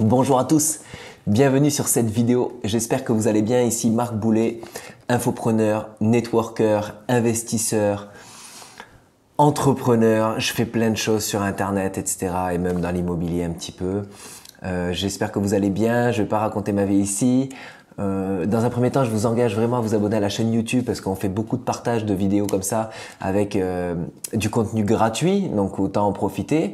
Bonjour à tous, bienvenue sur cette vidéo. J'espère que vous allez bien. Ici Marc Boulet, infopreneur, networker, investisseur, entrepreneur. Je fais plein de choses sur internet, etc. et même dans l'immobilier un petit peu. J'espère que vous allez bien. Je ne vais pas raconter ma vie ici. Dans un premier temps, je vous engage vraiment à vous abonner à la chaîne YouTube parce qu'on fait beaucoup de partage de vidéos comme ça avec du contenu gratuit, donc autant en profiter.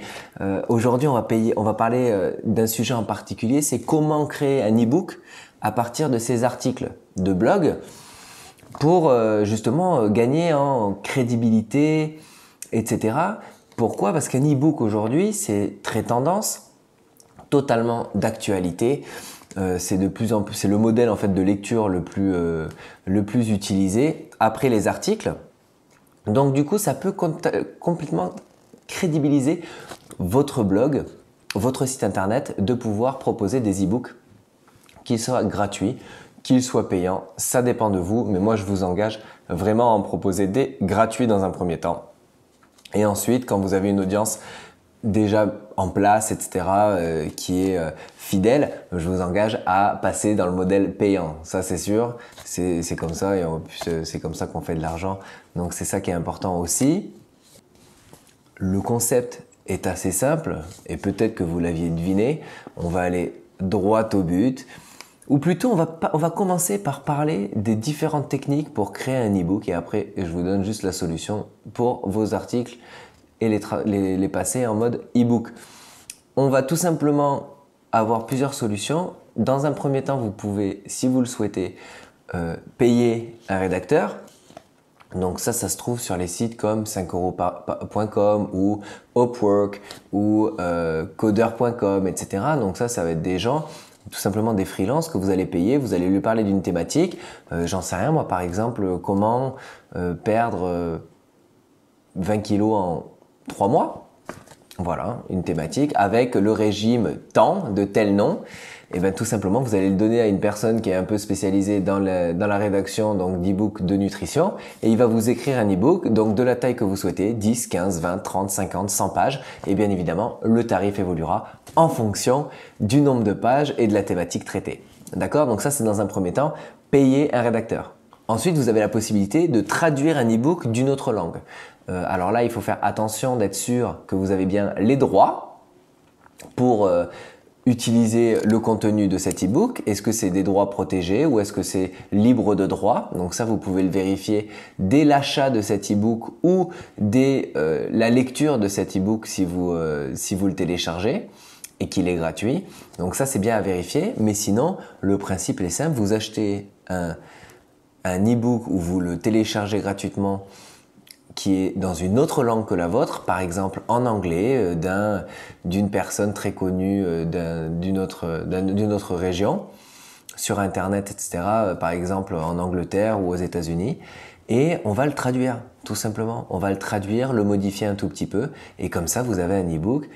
Aujourd'hui, on va parler d'un sujet en particulier, c'est comment créer un e-book à partir de ces articles de blog pour justement gagner en crédibilité, etc. Pourquoi? Parce qu'un e-book aujourd'hui, c'est très tendance, totalement d'actualité. C'est de plus en plus, c'est le modèle en fait de lecture le plus utilisé après les articles. Donc du coup, ça peut complètement crédibiliser votre blog, votre site internet, de pouvoir proposer des e-books qu'ils soient gratuits, qu'ils soient payants. Ça dépend de vous, mais moi je vous engage vraiment à en proposer des gratuits dans un premier temps. Et ensuite, quand vous avez une audience déjà en place, etc., qui est fidèle, je vous engage à passer dans le modèle payant. Ça, c'est sûr, c'est comme ça et en plus, c'est comme ça qu'on fait de l'argent. Donc, c'est ça qui est important aussi. Le concept est assez simple et peut-être que vous l'aviez deviné. On va aller droit au but. Ou plutôt, on va commencer par parler des différentes techniques pour créer un e-book et après, je vous donne juste la solution pour vos articles et les passer en mode e-book. On va tout simplement avoir plusieurs solutions. Dans un premier temps, vous pouvez, si vous le souhaitez, payer un rédacteur. Donc ça se trouve sur les sites comme 5euros.com ou Upwork ou coder.com, etc. Donc ça va être des gens, tout simplement des freelances que vous allez payer. Vous allez lui parler d'une thématique. J'en sais rien, moi par exemple, comment perdre 20 kilos en 3 mois, voilà, une thématique avec le régime temps de tel nom. Et bien tout simplement, vous allez le donner à une personne qui est un peu spécialisée dans la rédaction donc d'e-book de nutrition et il va vous écrire un e-book donc de la taille que vous souhaitez, 10, 15, 20, 30, 50, 100 pages et bien évidemment, le tarif évoluera en fonction du nombre de pages et de la thématique traitée. D'accord? Donc ça, c'est dans un premier temps, payer un rédacteur. Ensuite, vous avez la possibilité de traduire un e-book d'une autre langue. Alors là, il faut faire attention d'être sûr que vous avez bien les droits pour utiliser le contenu de cet e-book. Est-ce que c'est des droits protégés ou est-ce que c'est libre de droit? Donc ça, vous pouvez le vérifier dès l'achat de cet e-book ou dès la lecture de cet e-book si vous le téléchargez et qu'il est gratuit. Donc ça, c'est bien à vérifier. Mais sinon, le principe est simple. Vous achetez un e-book ou vous le téléchargez gratuitement qui est dans une autre langue que la vôtre, par exemple en anglais, d'une personne très connue d'une autre région, sur Internet, etc., par exemple en Angleterre ou aux États-Unis, et on va le traduire, tout simplement. On va le traduire, le modifier un tout petit peu, et comme ça, vous avez un e-book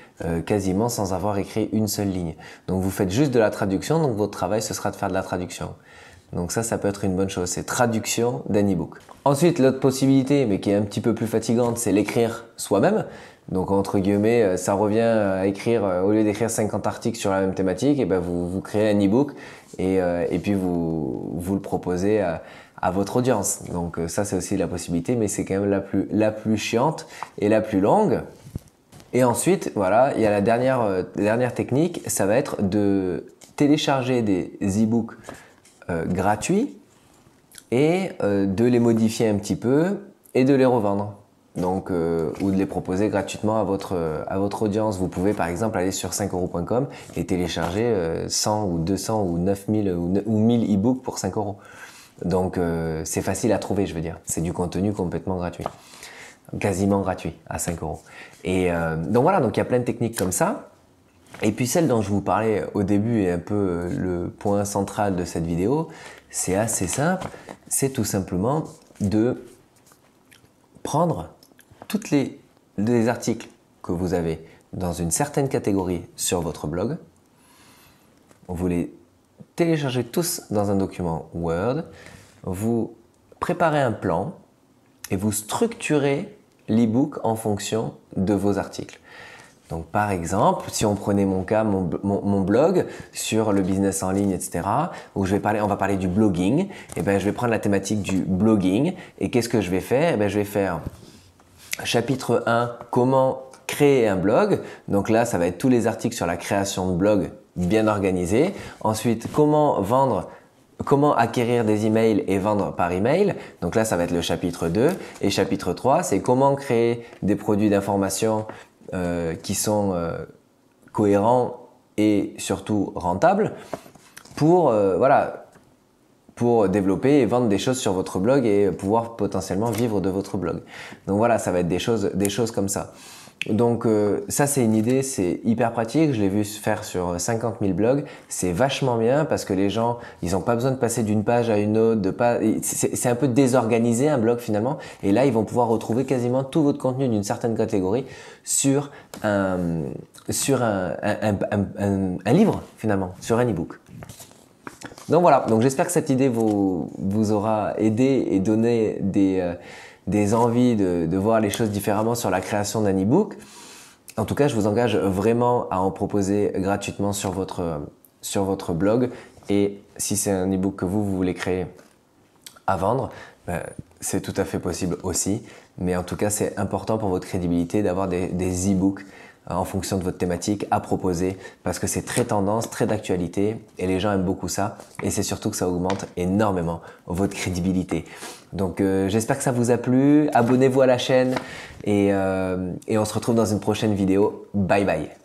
quasiment sans avoir écrit une seule ligne. Donc, vous faites juste de la traduction, donc votre travail, ce sera de faire de la traduction. Donc ça peut être une bonne chose, c'est traduction d'un e-book. Ensuite, l'autre possibilité, mais qui est un petit peu plus fatigante, c'est l'écrire soi-même. Donc entre guillemets, ça revient à écrire, au lieu d'écrire 50 articles sur la même thématique, et ben vous créez un e-book et puis vous le proposez à votre audience. Donc ça, c'est aussi la possibilité, mais c'est quand même la plus chiante et la plus longue. Et ensuite, voilà, il y a la dernière technique, ça va être de télécharger des e-books gratuits et de les modifier un petit peu et de les revendre. Donc, ou de les proposer gratuitement à votre audience. Vous pouvez par exemple aller sur 5euros.com et télécharger 100 ou 200 ou 9000 ou 1000 e-books pour 5 euros. Donc, c'est facile à trouver, je veux dire. C'est du contenu complètement gratuit. Quasiment gratuit à 5 euros. Et donc voilà, donc il y a plein de techniques comme ça. Et puis celle dont je vous parlais au début et un peu le point central de cette vidéo, c'est assez simple, c'est tout simplement de prendre tous les articles que vous avez dans une certaine catégorie sur votre blog, vous les téléchargez tous dans un document Word, vous préparez un plan et vous structurez l'e-book en fonction de vos articles. Donc par exemple, si on prenait mon cas, mon blog sur le business en ligne, etc., où on va parler du blogging, et ben je vais prendre la thématique du blogging et qu'est-ce que je vais faire? Je vais faire chapitre 1, comment créer un blog. Donc là, ça va être tous les articles sur la création de blog bien organisés. Ensuite, comment acquérir des emails et vendre par email. Donc là, ça va être le chapitre 2. Et chapitre 3, c'est comment créer des produits d'information qui sont cohérents et surtout rentables pour développer et vendre des choses sur votre blog et pouvoir potentiellement vivre de votre blog. Donc voilà, ça va être des choses comme ça. Donc ça c'est une idée, c'est hyper pratique, je l'ai vu se faire sur 50 000 blogs, c'est vachement bien parce que les gens, ils n'ont pas besoin de passer d'une page à une autre, c'est un peu désorganisé un blog finalement, et là ils vont pouvoir retrouver quasiment tout votre contenu d'une certaine catégorie sur un livre finalement, sur un e-book. Donc voilà, donc j'espère que cette idée vous aura aidé et donné des envies de voir les choses différemment sur la création d'un e-book. En tout cas, je vous engage vraiment à en proposer gratuitement sur votre blog. Et si c'est un e-book que vous voulez créer à vendre, c'est tout à fait possible aussi. Mais en tout cas, c'est important pour votre crédibilité d'avoir des e-books en fonction de votre thématique à proposer parce que c'est très tendance, très d'actualité et les gens aiment beaucoup ça et c'est surtout que ça augmente énormément votre crédibilité. Donc j'espère que ça vous a plu, abonnez-vous à la chaîne et on se retrouve dans une prochaine vidéo. Bye bye.